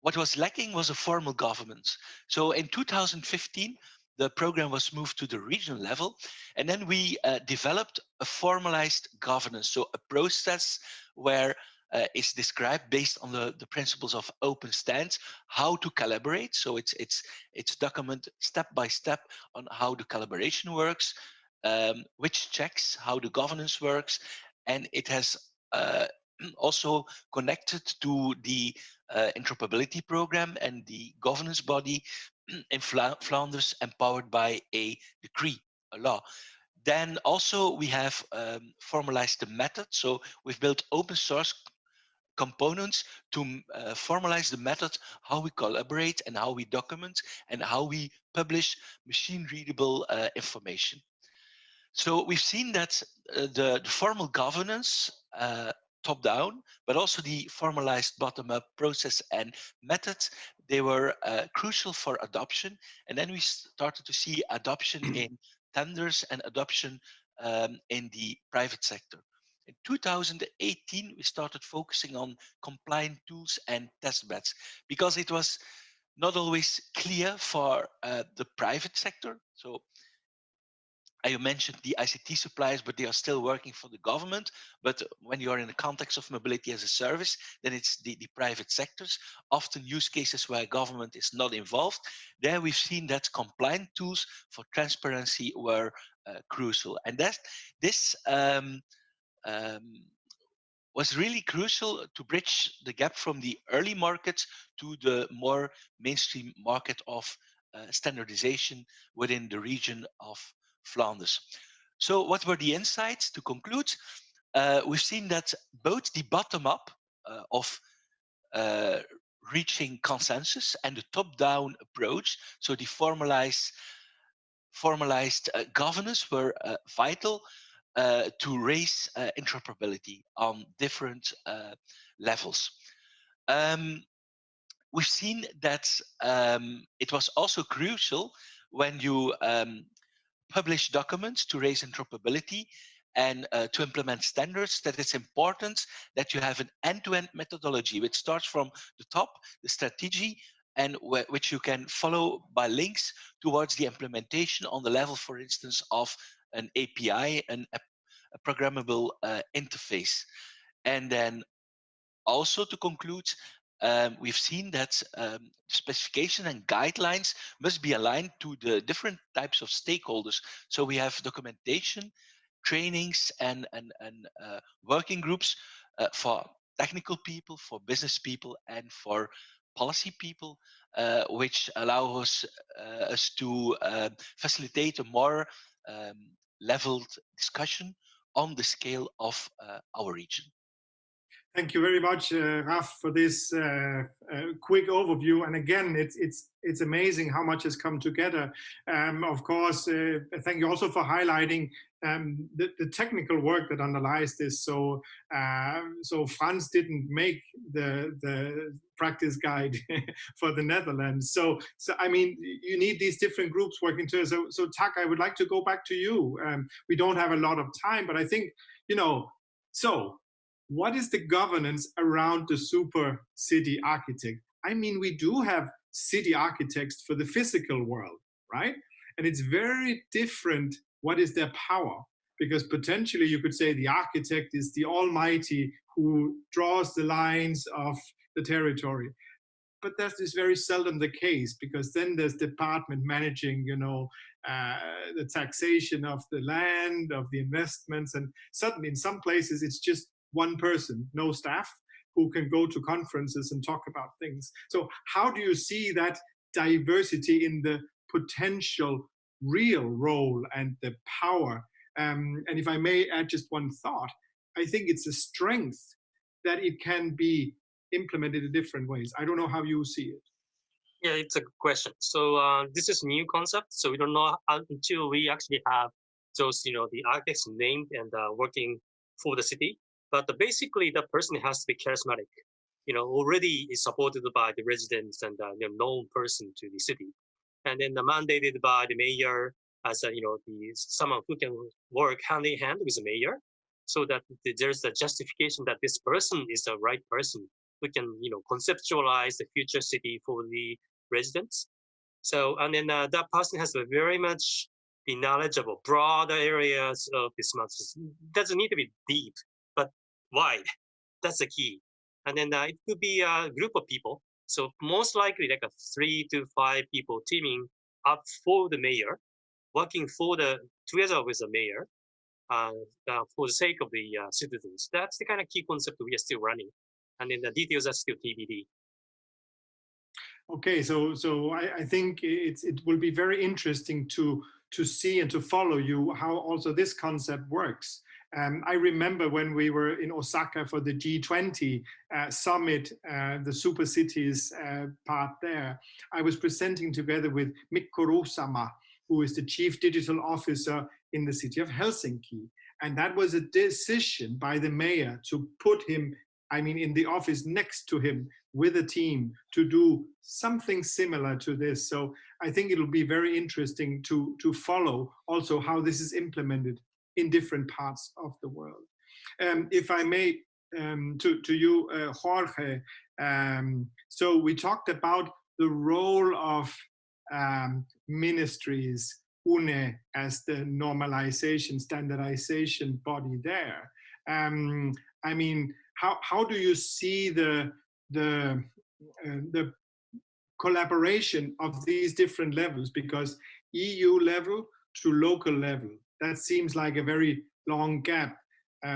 what was lacking was a formal governance. So in 2015, the program was moved to the regional level, and then we developed a formalized governance, so a process where is described based on the principles of open stands, how to collaborate. So it's documented step by step on how the collaboration works, which checks how the governance works, and it has also connected to the interoperability program and the governance body in Flanders, empowered by a decree, a law. Then also we have formalized the method. So we've built open source components to formalize the method, how we collaborate and how we document and how we publish machine readable information. So we've seen that the formal governance top down, but also the formalized bottom up process and methods, they were crucial for adoption. And then we started to see adoption in tenders and adoption in the private sector. In 2018, we started focusing on compliant tools and test beds because it was not always clear for the private sector. So I mentioned the ICT suppliers, but they are still working for the government. But when you are in the context of mobility as a service, then it's the private sectors, often use cases where government is not involved. There we've seen that compliant tools for transparency were crucial. And this was really crucial to bridge the gap from the early markets to the more mainstream market of standardization within the region of Flanders. So what were the insights to conclude? We've seen that both the bottom-up of reaching consensus and the top-down approach, so the formalized governance, were vital to raise interoperability on different levels. We've seen that it was also crucial when you publish documents to raise interoperability and to implement standards, that it's important that you have an end-to-end methodology which starts from the top, the strategy, and which you can follow by links towards the implementation on the level, for instance, of an API, a programmable interface. And then also to conclude, we've seen that specification and guidelines must be aligned to the different types of stakeholders. So we have documentation, trainings, and working groups for technical people, for business people, and for policy people, which allow us to facilitate a more leveled discussion on the scale of our region. Thank you very much, Raf, for this quick overview. And again, it's amazing how much has come together. Of course, thank you also for highlighting the technical work that underlies this. So, so Frans didn't make the practice guide for the Netherlands. So I mean, you need these different groups working together. So Tak, I would like to go back to you. We don't have a lot of time, but I think, you know, so what is the governance around the super city architect? I mean, we do have city architects for the physical world, right? And it's very different what is their power, because potentially you could say the architect is the almighty who draws the lines of the territory. But that is very seldom the case, because then there's department managing, you know, the taxation of the land, of the investments, and suddenly in some places it's just one person, no staff, who can go to conferences and talk about things. So how do you see that diversity in the potential real role and the power. And if I may add just one thought, I think it's a strength that it can be implemented in different ways. I don't know how you see it. Yeah, it's a good question. So this is a new concept. So we don't know until we actually have those, the architects named and working for the city. But basically, that person has to be charismatic. Already is supported by the residents and known person to the city, and then mandated by the mayor as someone who can work hand in hand with the mayor, so that there's a justification that this person is the right person who can conceptualize the future city for the residents. So, and then that person has to very much be knowledgeable, broader areas of this matters. Doesn't need to be deep, but wide. That's the key. And then it could be a group of people. So most likely like 3 to 5 people teaming up for the mayor, working together with the mayor for the sake of the citizens. That's the kind of key concept we are still running. And then the details are still TBD. Okay, so I think it will be very interesting to see and to follow you how also this concept works. I remember when we were in Osaka for the G20 summit, the super cities part there, I was presenting together with Mikko-sama, who is the chief digital officer in the city of Helsinki. And that was a decision by the mayor to put him, in the office next to him with a team to do something similar to this. So I think it'll be very interesting to follow also how this is implemented in different parts of the world. If I may, to you, Jorge, so we talked about the role of ministries, UNE as the normalization, standardization body there. How do you see the collaboration of these different levels? Because EU level to local level, that seems like a very long gap.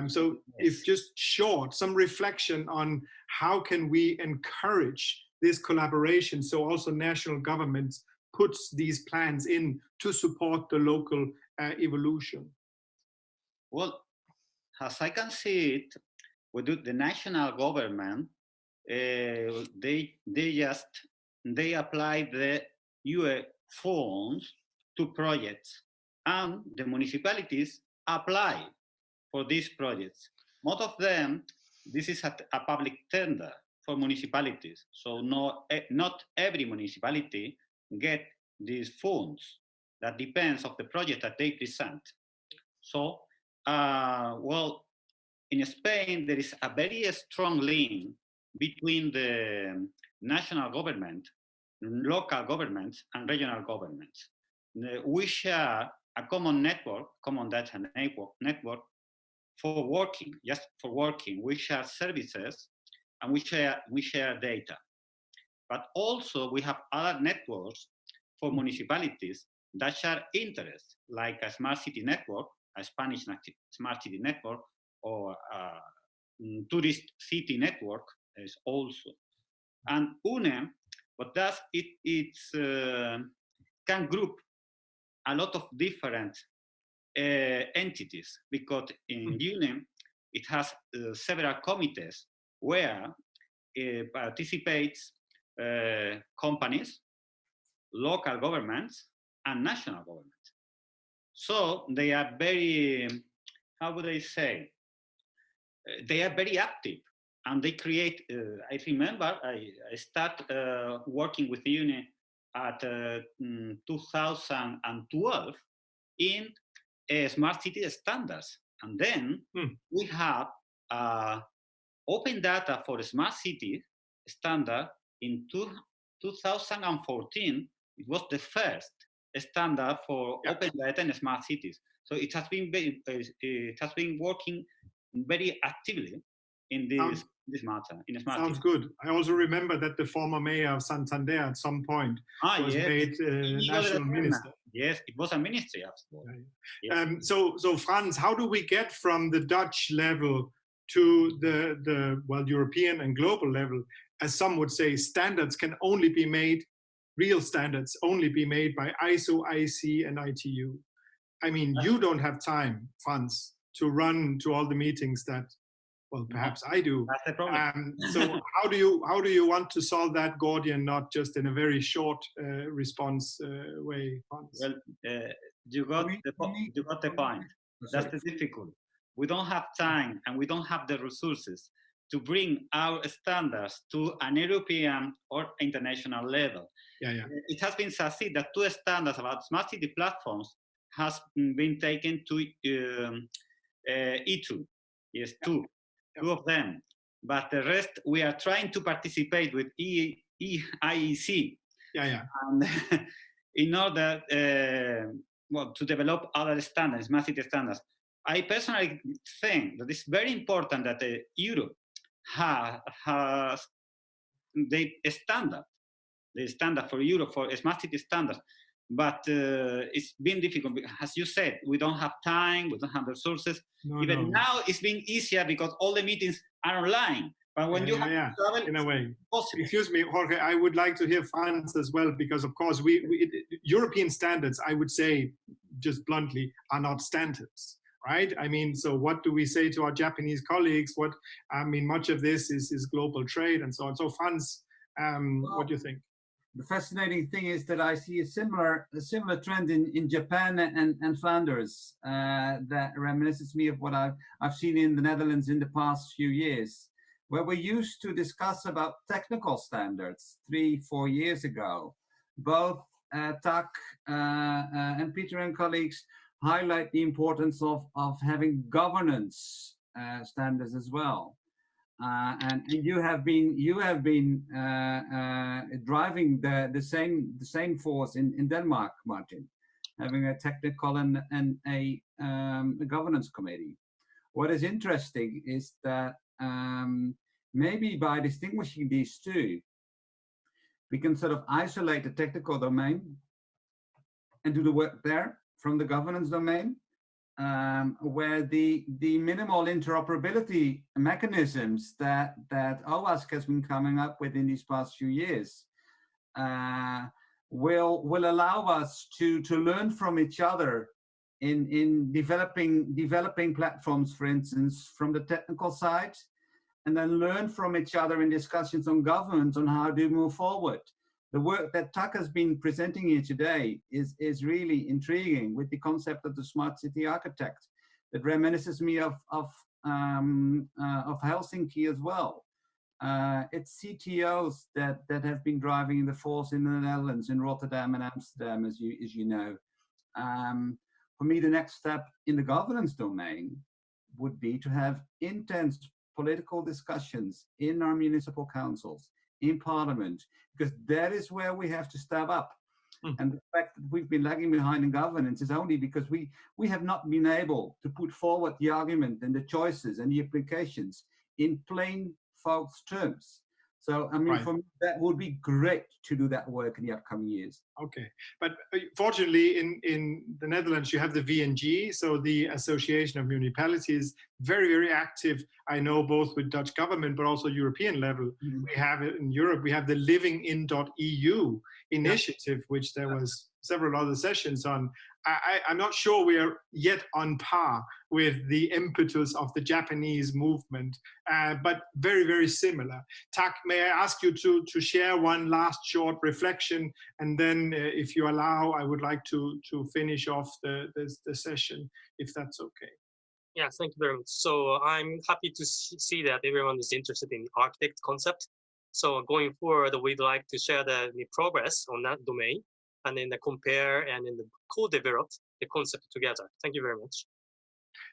So if just short, some reflection on how can we encourage this collaboration so also national governments puts these plans in to support the local evolution? Well, as I can see it, with the national government, they apply the UE funds to projects, and the municipalities apply for these projects. Most of them, this is a public tender for municipalities, so not every municipality get these funds. That depends on the project that they present. So, well, in Spain, there is a very strong link between the national government, local governments, and regional governments. We share a common network, common data network for working, just for working. We share services and we share data. But also we have other networks for municipalities that share interests, like a smart city network, a Spanish smart city network, or tourist city network is also. And UNE, what does it can group a lot of different entities, because in UNE it has several committees where participates companies, local governments, and national governments. So they are very, how would I say, they are very active, and they create, I remember I started working with UNE at 2012 in smart city standards. And then we have open data for smart city standard in 2014. It was the first standard for open data in smart cities. So it has been working very actively in this matter. In smart Sounds cities. good. I also remember that the former mayor of Santander at some point was made national minister. Yes, it was a ministry after. Yes. So Frans, how do we get from the Dutch level to the European and global level? As some would say, standards can only be made real standards only be made by ISO, IC, and ITU. I mean, you don't have time, Frans, to run to all the meetings that, well, perhaps I do. That's the problem. So how do you want to solve that Gordian knot just in a very short response way, Frans? Well, you got the point. That's the difficult. We don't have time and we don't have the resources to bring our standards to an European or international level. Yeah. It has been succeeded that 2 standards about smart city platforms has been taken to E2. Yes, two of them. But the rest, we are trying to participate with IEC. Yeah. And in order to develop other standards, smart city standards. I personally think that it's very important that Europe has the standard for Europe for smart city standards. But it's been difficult. As you said, we don't have time, we don't have resources. Now it's been easier because all the meetings are online. But when you have to travel, in a way. possible. Excuse me, Jorge, I would like to hear Frans as well, because of course European standards, I would say, just bluntly, are not standards. Right? I mean, so what do we say to our Japanese colleagues? Much of this is global trade and so on. So Frans, what do you think? The fascinating thing is that I see a similar trend in Japan and Flanders that reminisces me of what I've seen in the Netherlands in the past few years, where we used to discuss about technical standards 3-4 years ago. Both Tak and Pieter and colleagues highlight the importance of having governance standards as well. And you have been driving the same force in Denmark, Martin, having a technical and a governance committee. What is interesting is that maybe by distinguishing these two, we can sort of isolate the technical domain and do the work there from the governance domain, where the minimal interoperability mechanisms that OWASP has been coming up with in these past few years will allow us to learn from each other in developing platforms, for instance, from the technical side, and then learn from each other in discussions on governance on how to move forward. The work that Tak has been presenting here today is really intriguing, with the concept of the smart city architect that reminisces me of Helsinki as well. It's CTOs that have been driving the force in the Netherlands, in Rotterdam and Amsterdam, as you know. For me, the next step in the governance domain would be to have intense political discussions in our municipal councils, in parliament, because that is where we have to step up. And the fact that we've been lagging behind in governance is only because we have not been able to put forward the argument and the choices and the applications in plain folks' terms. So, I mean, Right. for me, that would be great to do that work in the upcoming years. Okay, but fortunately in the Netherlands you have the VNG, so the Association of Municipalities, very, very active. I know both with Dutch government, but also European level. We have it in Europe, we have the livingin.eu initiative, which there was several other sessions on. I'm not sure we are yet on par with the impetus of the Japanese movement, but very, very similar. Tak, may I ask you to share one last short reflection, and then if you allow, I would like to finish off the session, if that's okay. Yeah, thank you very much. So I'm happy to see that everyone is interested in the architect concept. So going forward, we'd like to share the progress on that domain, and then compare and then co-develop the concept together. Thank you very much.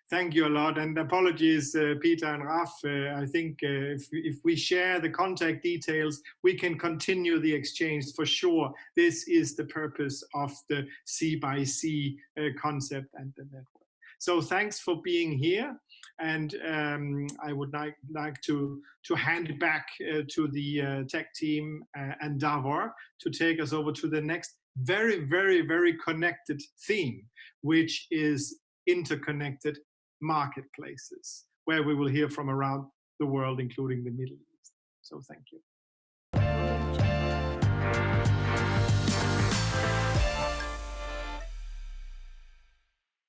Thank you a lot, and apologies, Pieter and Raf. I think if we share the contact details, we can continue the exchange for sure. This is the purpose of the C/C concept and the network. So thanks for being here, and I would like to hand it back to the tech team and Davor to take us over to the next very, very, very connected theme, which is interconnected marketplaces, where we will hear from around the world, including the Middle East. So thank you.